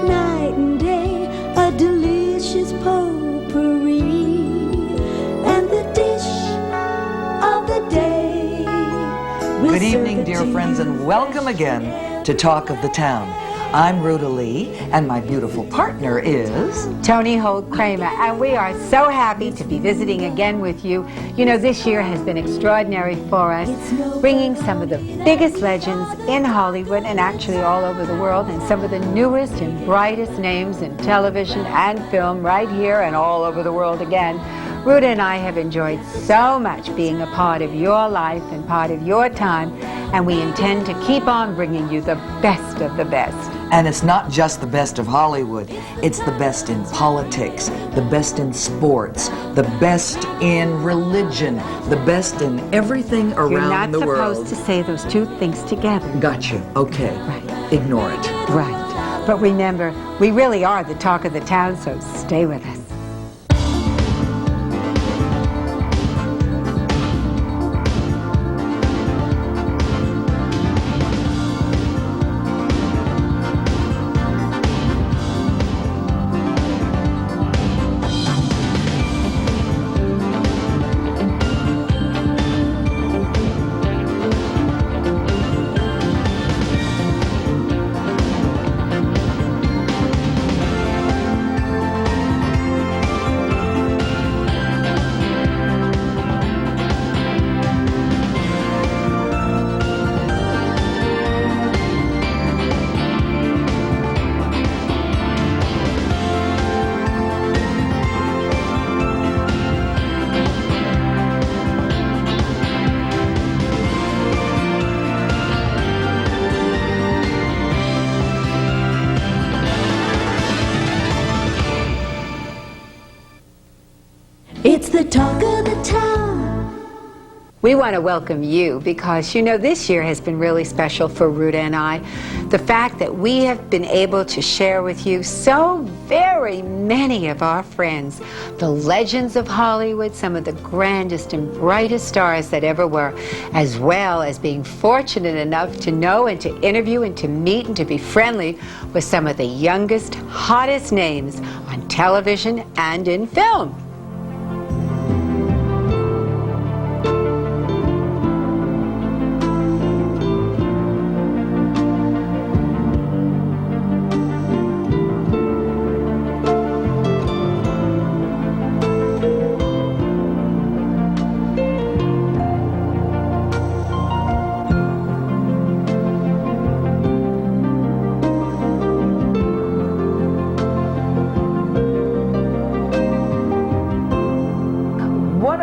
night and day, a delicious potpourri, and the dish of the day. Good evening, dear friends, and welcome again to Talk of the Town. I'm Rhoda Lee, and my beautiful partner is Tony Holt Kramer, and we are so happy to be visiting again with you. You know, this year has been extraordinary for us, bringing some of the biggest legends in Hollywood and actually all over the world, and some of the newest and brightest names in television and film right here and all over the world again. Rhoda and I have enjoyed so much being a part of your life and part of your time, and we intend to keep on bringing you the best of the best. And it's not just the best of Hollywood. It's the best in politics, the best in sports, the best in religion, the best in everything around the world. You're not supposed to say those two things together. Gotcha. Okay. Right. Ignore it. Right. But remember, we really are the talk of the town, so stay with us. It's the talk of the town. We want to welcome you because, you know, this year has been really special for Rhoda and I. The fact that we have been able to share with you so very many of our friends, the legends of Hollywood, some of the grandest and brightest stars that ever were, as well as being fortunate enough to know and to interview and to meet and to be friendly with some of the youngest, hottest names on television and in film.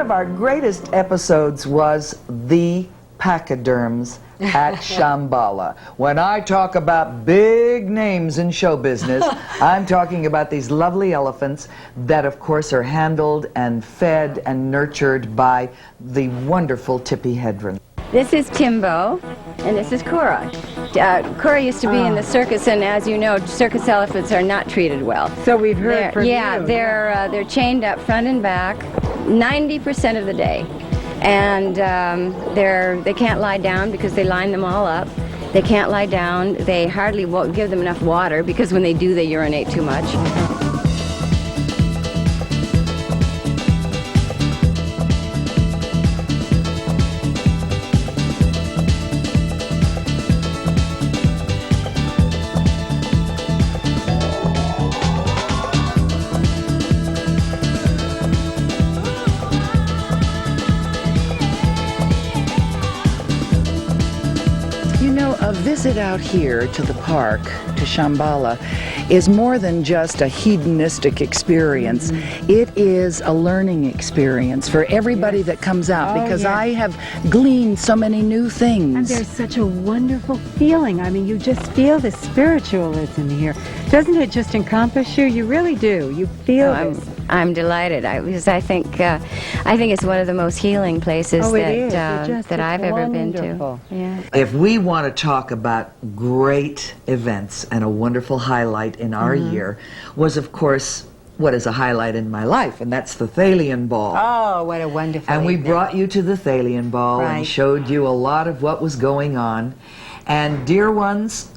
Our greatest episodes was the pachyderms at Shambhala. When I talk about big names in show business, I'm talking about these lovely elephants that, of course, are handled and fed and nurtured by the wonderful Tippi Hedren. This is Timbo, and this is Cora. Cora used to be in the circus, and as you know, circus elephants are not treated well. So we've heard from you. They're chained up front and back 90% of the day, and they can't lie down because they line them all up. They can't lie down. They hardly won't give them enough water because when they do, they urinate too much. A visit out here to the park, to Shambhala, is more than just a hedonistic experience. It is a learning experience for everybody that comes out, because I have gleaned so many new things. And there's such a wonderful feeling. I mean, you just feel the spiritualism here. Doesn't it just encompass you? You really do. You feel this. I'm delighted because I think it's one of the most healing places that I've ever been to. Yeah. If we want to talk about great events, and a wonderful highlight in our year was, of course, what is a highlight in my life, and that's the Thalian Ball. Oh, what a wonderful And we evening. brought you to the Thalian Ball and showed you a lot of what was going on. And dear ones,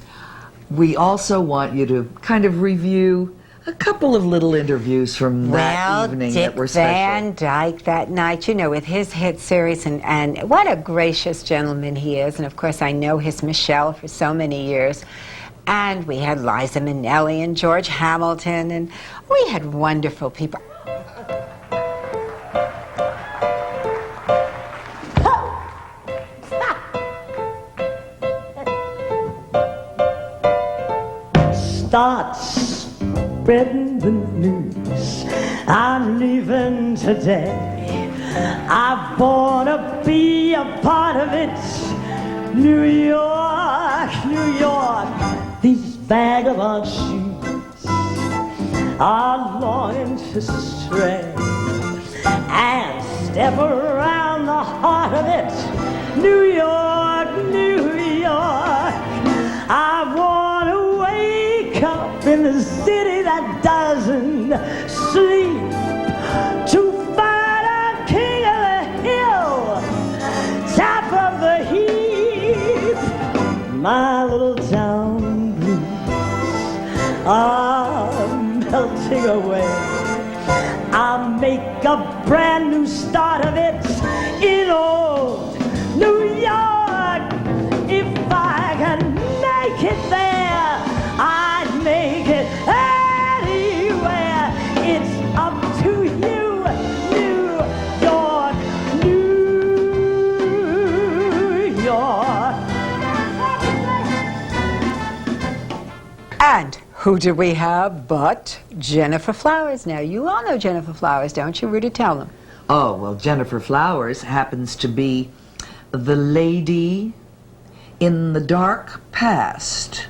we also want you to kind of review a couple of little interviews from that evening Dick that were special. Van Dyke that night, you know, with his hit series, and what a gracious gentleman he is. And of course, I know his Michelle for so many years. And we had Liza Minnelli and George Hamilton, and we had wonderful people. Start spreading the news. I'm leaving today. I wanna be a part of it. New York, New York. These vagabond shoes are longing to stray and step around the heart of it. New York, New York. I wanna wake up in the city that doesn't sleep, to find a king of the hill, top of the heap. My little town blues are melting away. I'll make a brand new start of it in old New York. If I can make it there, I'd make it anywhere. It's up to you, New York, New York. And who do we have but Gennifer Flowers? Now, you all know Gennifer Flowers, don't you? Rudy, tell them. Oh, well, Gennifer Flowers happens to be the lady in the dark past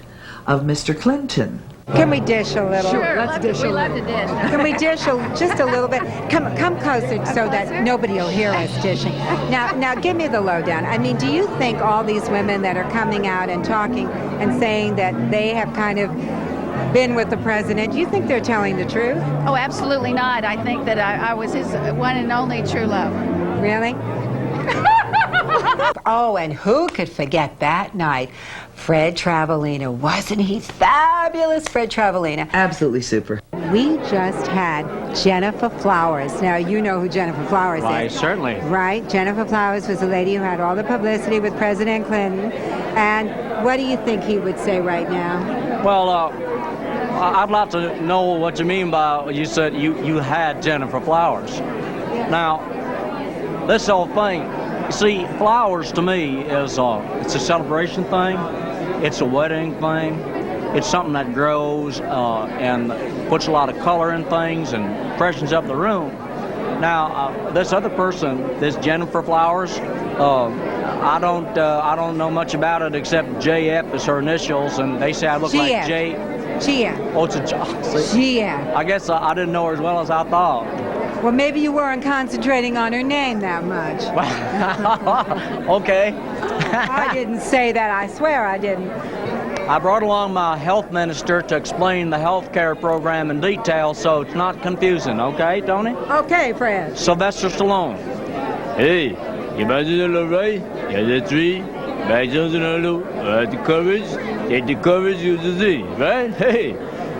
of Mr. Clinton. Can we dish a little? Sure, let's dish a little. Can we dish just a little bit? Come closer so that nobody will hear us dishing. Now, give me the lowdown. I mean, do you think all these women that are coming out and talking and saying that they have kind of been with the president, do you think they're telling the truth? Oh, absolutely not. I think that I was his one and only true love. Really? Oh, and who could forget that night? Fred Travelina. Wasn't he fabulous, Fred Travelina? Absolutely super. We just had Gennifer Flowers. Now, you know who Gennifer Flowers is. Certainly. Right? Gennifer Flowers was the lady who had all the publicity with President Clinton. And what do you think he would say right now? Well, I'd like to know what you mean by you said you had Gennifer Flowers. Now, this whole thing, you see, flowers to me is it's a celebration thing, it's a wedding thing, it's something that grows and puts a lot of color in things and freshens up the room. Now, this other person, this Gennifer Flowers, I don't know much about it except JF is her initials, and they say I look like J. Gia. Oh, it's a Gia. I guess I didn't know her as well as I thought. Well, maybe you weren't concentrating on her name that much. Okay. I didn't say that. I swear I didn't. I brought along my health minister to explain the health care program in detail so it's not confusing, okay, Tony? Okay, Fred. Sylvester Stallone. Hey, imagine the right, the tree, back on the low, the courage, take the courage you to see, right? Hey,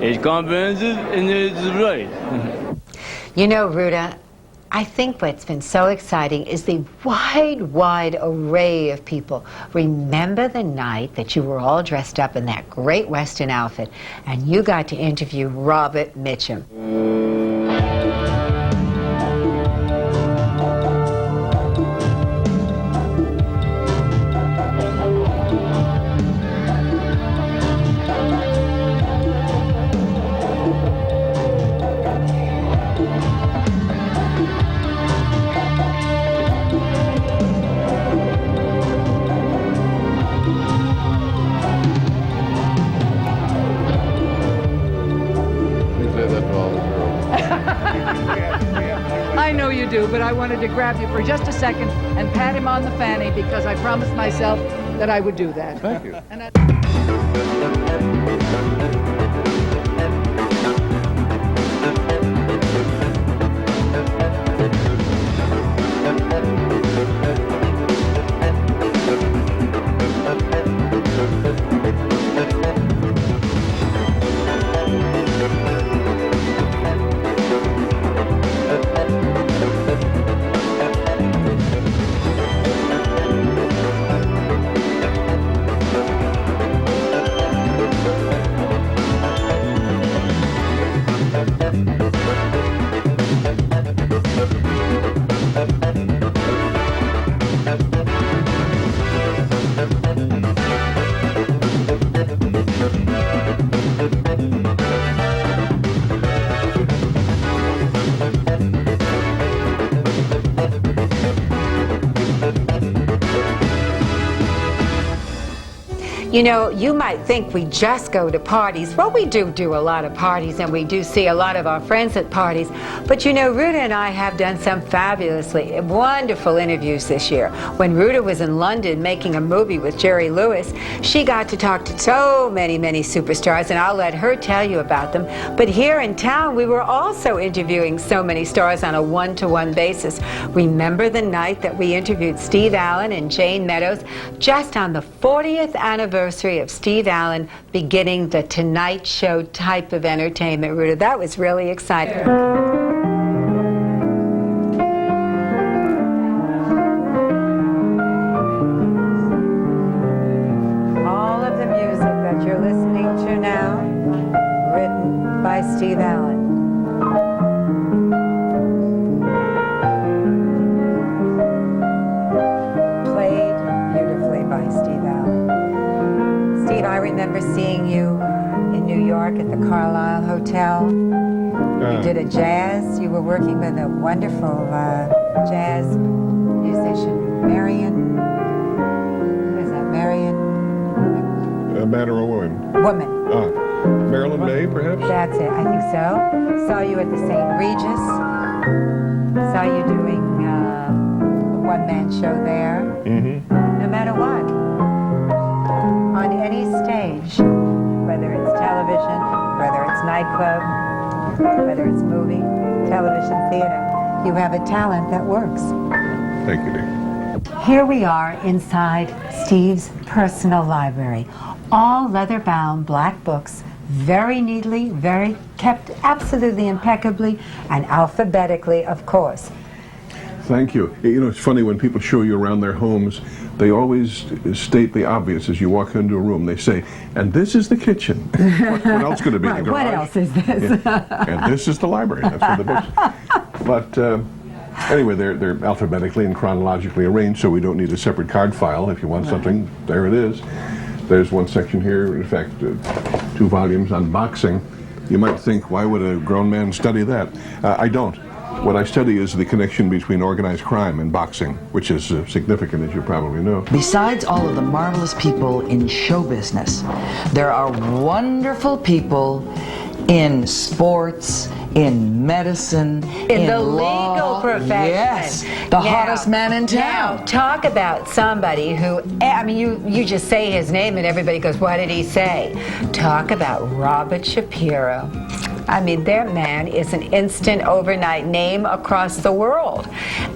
it's comprehensive and it's right. You know, Ruda, I think what's been so exciting is the wide array of people. Remember the night that you were all dressed up in that great Western outfit and you got to interview Robert Mitchum. I know you do, but I wanted to grab you for just a second and pat him on the fanny because I promised myself that I would do that. Thank you. And I You know, you might think we just go to parties. Well, we do a lot of parties, and we do see a lot of our friends at parties. But you know, Ruta and I have done some fabulously wonderful interviews this year. When Ruta was in London making a movie with Jerry Lewis, she got to talk to so many superstars, and I'll let her tell you about them. But here in town, we were also interviewing so many stars on a one-to-one basis. Remember the night that we interviewed Steve Allen and Jane Meadows, just on the 40th anniversary of Steve Allen beginning the Tonight Show type of entertainment, Ruta. That was really exciting. All of the music that you're listening to now, written by Steve Allen. I remember seeing you in New York at the Carlisle Hotel. You did a jazz. You were working with a wonderful jazz musician, Marion. Who is that? Marion? A man or a woman? Woman. Marilyn May, perhaps? That's it. I think so. Saw you at the St. Regis. Saw you doing a one-man show there. Mm-hmm. No matter what. On any stage, whether it's television, whether it's nightclub, whether it's movie, television, theater, you have a talent that works. Thank you, Nick. Here we are inside Steve's personal library. All leather-bound black books, very neatly, very kept absolutely impeccably, and alphabetically, of course. Thank you. You know, it's funny when people show you around their homes, they always state the obvious as you walk into a room. They say, and this is the kitchen. What else could it be? Right, the garage? what else is this? Yeah. And this is the library. That's where the books. But anyway, they're alphabetically and chronologically arranged, so we don't need a separate card file. If you want something, there it is. There's one section here, in fact, 2 volumes on boxing. You might think, why would a grown man study that? I don't. What I study is the connection between organized crime and boxing, which is significant, as you probably know. Besides all of the marvelous people in show business, there are wonderful people in sports, in medicine, in the law. legal profession. Yes, the hottest man in town. Now, talk about somebody who, I mean, you just say his name and everybody goes, what did he say? Talk about Robert Shapiro. I mean, that man is an instant overnight name across the world.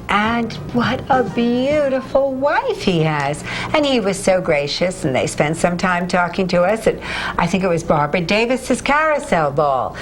And what a beautiful wife he has. And he was so gracious, and they spent some time talking to us at, I think it was Barbara Davis's carousel ball.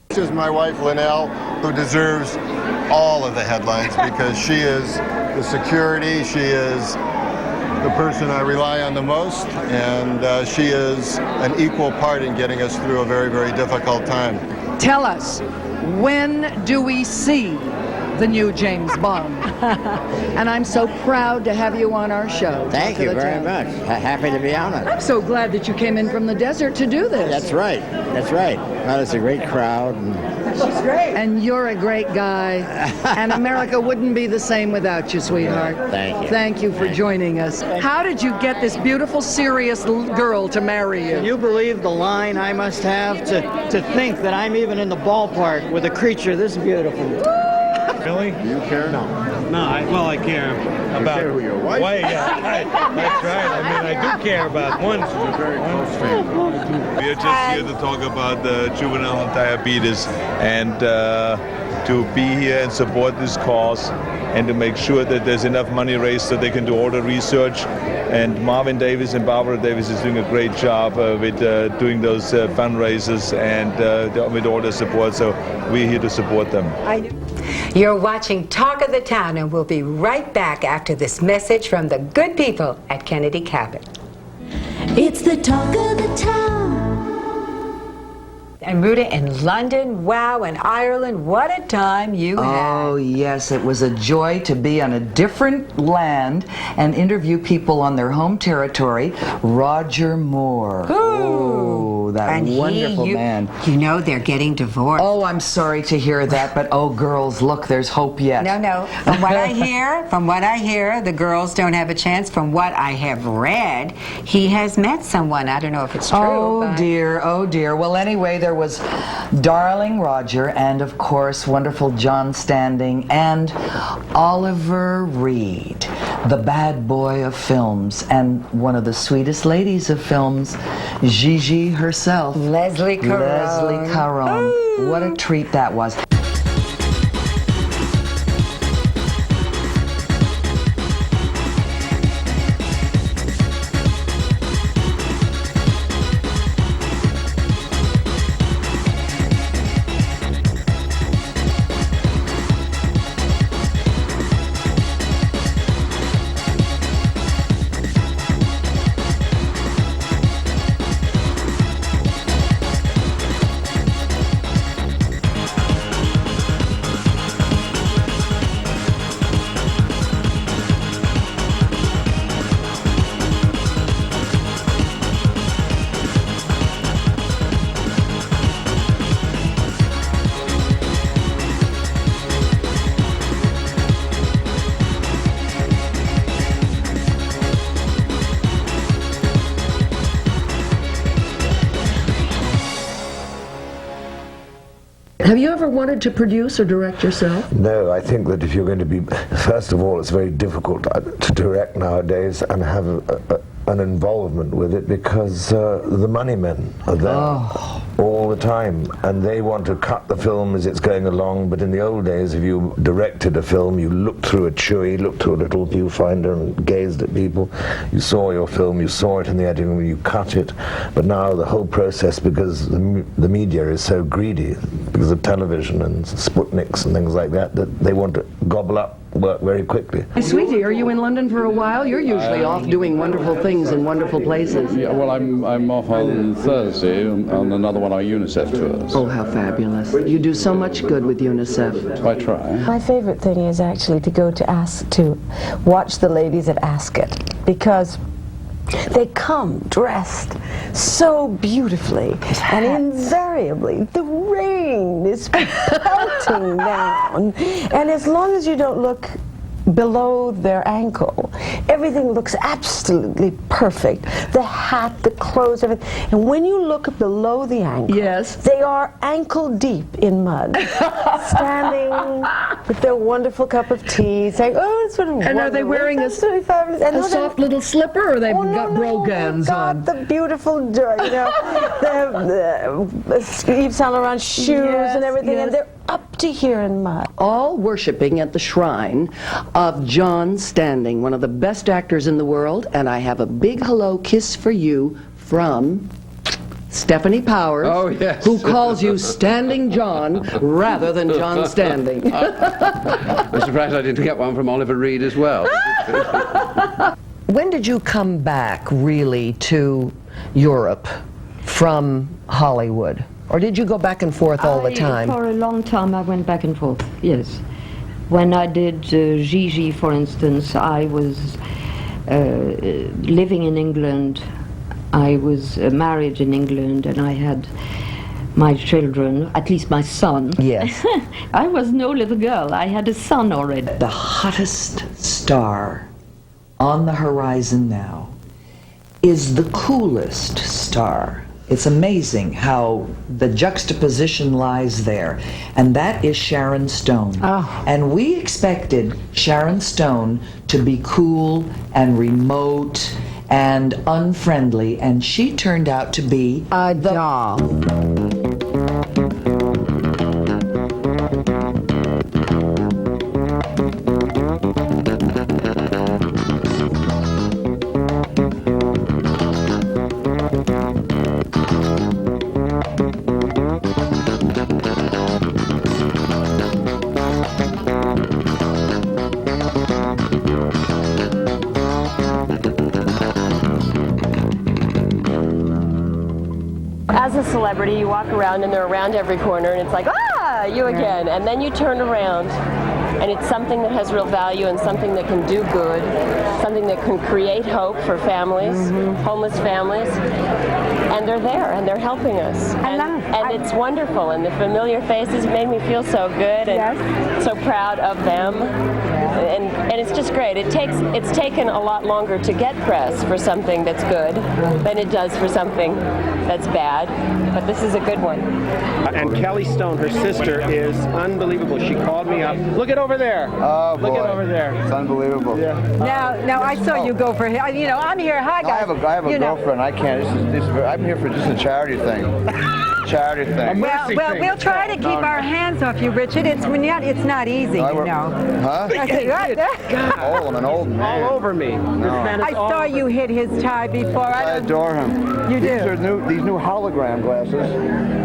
This is my wife, Linnell, who deserves all of the headlines because she is the security, she is the person I rely on the most, and she is an equal part in getting us through a very difficult time. Tell us, when do we see the new James Bond? And I'm so proud to have you on our show. Thank you very much. Happy to be on it. I'm so glad that you came in from the desert to do this. That's right. That's right. Well, it's a great crowd. She's great. And you're a great guy. And America wouldn't be the same without you, sweetheart. Thank you. Thank you for joining us. How did you get this beautiful, serious girl to marry you? Can you believe the line I must have to think that I'm even in the ballpark with a creature this beautiful? Really? You care? No, I care about. You care who your wife is? Yeah, right. That's right. I mean, I do care about one. You're very close family. We are just here to talk about juvenile diabetes and to be here and support this cause and to make sure that there's enough money raised so they can do all the research. And Marvin Davis and Barbara Davis is doing a great job with doing those fundraisers and with all the support. So we're here to support them. You're watching Talk of the Town, and we'll be right back after this message from the good people at Kennedy Cabot. It's the talk of the town. And Ruta, in London, wow, and Ireland, what a time you had. Oh, yes, it was a joy to be on a different land and interview people on their home territory. Roger Moore. Oh, that And wonderful you, man. You know they're getting divorced. Oh, I'm sorry to hear that, but oh, girls, look, there's hope yet. No. From what I hear, the girls don't have a chance. From what I have read, he has met someone. I don't know if it's true. Oh, dear, oh, dear. Well, anyway, there was darling Roger and, of course, wonderful John Standing and Oliver Reed, the bad boy of films and one of the sweetest ladies of films, Gigi herself. Leslie Caron. Leslie Caron. What a treat that was. Have you ever wanted to produce or direct yourself? No, I think that if you're going to be, first of all, it's very difficult to direct nowadays and have an involvement with it because the money men are there all the time and they want to cut the film as it's going along, but in the old days if you directed a film you looked through a chewy, looked through a little viewfinder and gazed at people, you saw your film, you saw it in the editing room, you cut it, but now the whole process, because the media is so greedy because of television and Sputniks and things like that, that they want to gobble up work very quickly. Hey, sweetie, are you in London for a while? You're usually off doing wonderful things in wonderful places. Yeah, well, I'm off on Thursday on another one of our UNICEF tours. Oh, how fabulous. You do so much good with UNICEF. I try. My favorite thing is actually to go to watch the ladies at Ascot, because they come dressed so beautifully, and invariably the rain is pelting down, and as long as you don't look below their ankle, everything looks absolutely perfect. The hat, the clothes, everything. And when you look below the ankle, yes, they are ankle deep in mud, standing with their wonderful cup of tea, saying, "Oh, it's sort of." And are they wearing a soft little slipper, or they've got brogans on? The beautiful, the Yves Saint Laurent shoes and everything, and they're up to here in mud. All worshiping at the shrine of John Standing, one of the best actors in the world, and I have a big hello kiss for you from Stephanie Powers, who calls you Standing John rather than John Standing. I'm surprised I didn't get one from Oliver Reed as well. When did you come back, really, to Europe from Hollywood? Or did you go back and forth all the time? For a long time I went back and forth, yes. When I did Gigi, for instance, I was living in England. I was married in England, and I had my children, at least my son. Yes. I was no little girl. I had a son already. The hottest star on the horizon now is the coolest star. It's amazing how the juxtaposition lies there, and that is Sharon Stone. And we expected Sharon Stone to be cool and remote and unfriendly, and she turned out to be a doll. celebrity, you walk around and they're around every corner and it's like, ah, you again. And then you turn around and it's something that has real value and something that can do good, something that can create hope for families, homeless families. And they're there and they're helping us. And it's wonderful. And the familiar faces made me feel so good and so proud of them. And it's just great. It's taken a lot longer to get press for something that's good than it does for something that's bad. But this is a good one. And Kelly Stone, her sister, is unbelievable. She called me up. Look at over there. Oh, boy. Look at over there. It's unbelievable. Yeah. Now I saw you go for him. You know, I'm here. Hi, guys. I have a girlfriend. I can't. I'm here for just a charity thing. Charity thing. Well, we'll try to keep our hands off you, Richard. It's not easy, you know. Huh? Oh, I'm an old man. All over me. I saw you hit his tie before. I adore him. You do? These new hologram glasses.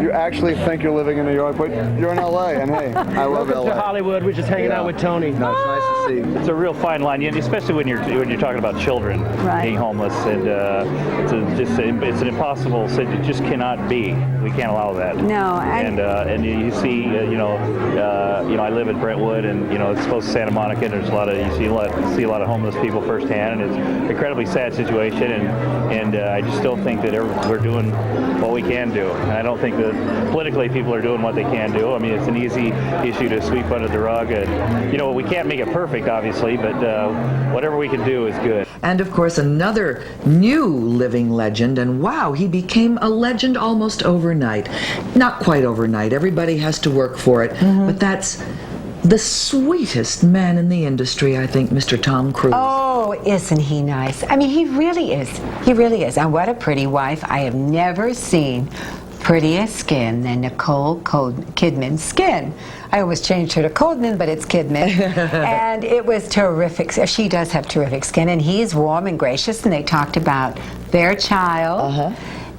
You actually think you're living in New York, but you're in LA. And hey, I love Welcome LA. to Hollywood. We're just hanging out with Tony. No, it's nice to see. It's a real fine line, especially when you're talking about children being homeless, and it's an impossible thing. It just cannot be. We can't allow that. No, and you see, I live in Brentwood, and it's close to Santa Monica. And there's you see a lot of homeless people firsthand, and it's an incredibly sad situation. And I just don't think that we're doing what we can do. And I don't think that politically people are doing what they can do. I mean, it's an easy issue to sweep under the rug, and we can't make it perfect, obviously, but whatever we can do is good. And of course, another new living legend, and wow, he became a legend almost overnight. Not quite overnight, everybody has to work for it, but that's the sweetest man in the industry, I think, Mr. Tom Cruise. Oh, isn't he nice? I mean, he really is. He really is. And what a pretty wife. I have never seen prettier skin than Nicole Kidman's skin. I always changed her to Coldman, but it's Kidman. And it was terrific. She does have terrific skin, and he's warm and gracious, and they talked about their child,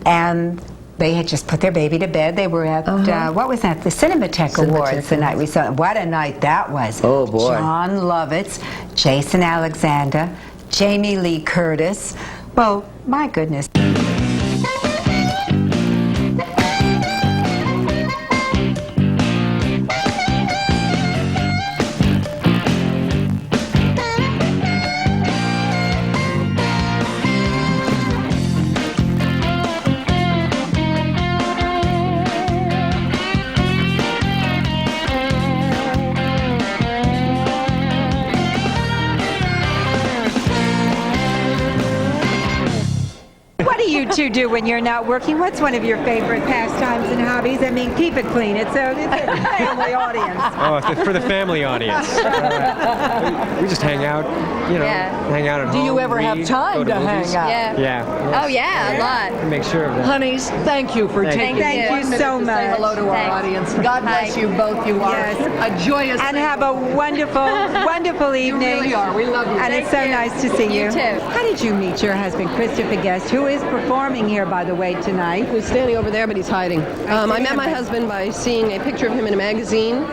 and they had just put their baby to bed. They were at, what was that? The Cinematheque Awards the night we saw. What a night that was. Oh, boy. John Lovitz, Jason Alexander, Jamie Lee Curtis. Well, my goodness. What do you two do when you're not working? What's one of your favorite pastimes and hobbies? I mean, keep it clean. It's a family audience. Oh, for the family audience. We just hang out, hang out at home. Do you ever have time to hang out? Yeah. Oh, yeah, a lot. Make sure of that. Honeys, thank you for taking Thank 1 you minute so to say much. hello to our audience. God bless you both. You are a joyous And have a wonderful, wonderful evening. You really are. We love you. And it's so nice to see you. You too. How did you meet your husband, Christopher Guest, who is performing here, by the way, tonight? He's standing over there, but he's hiding. I met my husband by seeing a picture of him in a magazine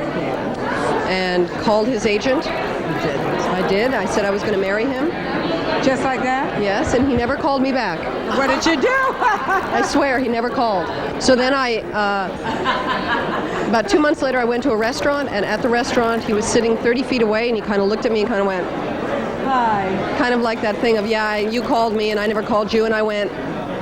and called his agent. I did. I said I was going to marry him. Just like that? Yes, and he never called me back. What did you do? I swear, he never called. So then about 2 months later, I went to a restaurant, and at the restaurant, he was sitting 30 feet away, and he kind of looked at me and kind of went, Hi. kind of like that thing of, yeah, you called me, and I never called you, and I went,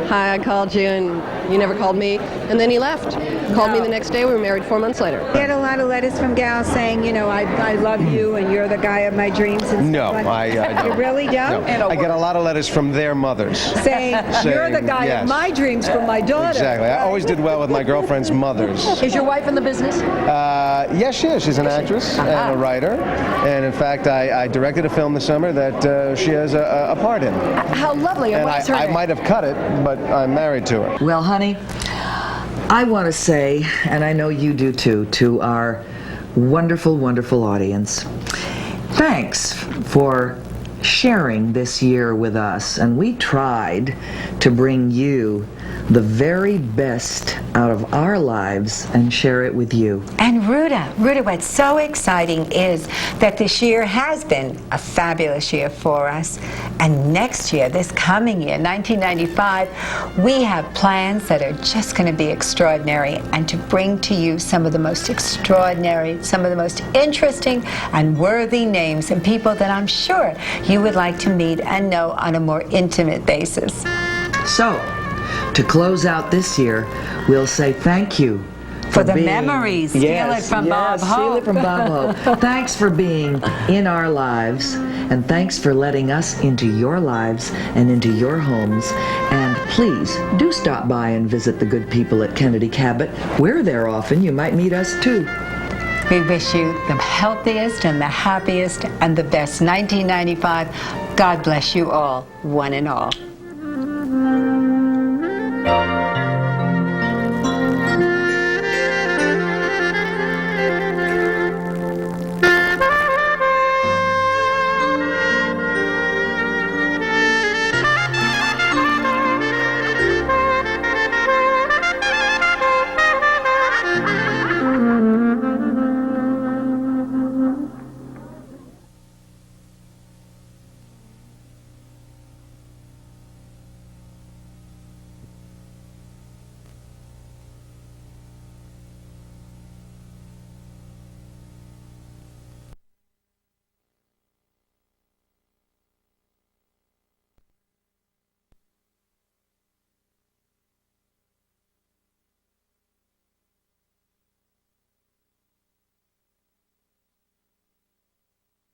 hi, I called you, and you never called me. And then he left. Called me the next day. We were married 4 months later. You get a lot of letters from gals saying, I love you and you're the guy of my dreams and No, stuff like I that. don't. You really don't? No. I get a lot of letters from their mothers. Saying, you're the guy yes. of my dreams for my daughter. Exactly. I always did well with my girlfriend's mothers. Is your wife in the business? Yes, she is. She's an actress and a writer. And in fact, I directed a film this summer that she has a part in. How lovely. And what's her I name? might have cut it, but I'm married to her. Well, honey, I want to say, and I know you do too, to our wonderful, wonderful audience, thanks for sharing this year with us. And we tried to bring you the very best out of our lives and share it with you. And Ruta, what's so exciting is that this year has been a fabulous year for us. And next year, this coming year, 1995, we have plans that are just going to be extraordinary, and to bring to you some of the most extraordinary, some of the most interesting and worthy names and people that I'm sure you would like to meet and know on a more intimate basis. So, to close out this year, we'll say thank you for the memories. Steal it from Bob Hope. Steal it from Bob Hope. Thanks for being in our lives, and thanks for letting us into your lives and into your homes. And please do stop by and visit the good people at Kennedy Cabot. We're there often. You might meet us too. We wish you the healthiest and the happiest and the best 1995. God bless you all, one and all.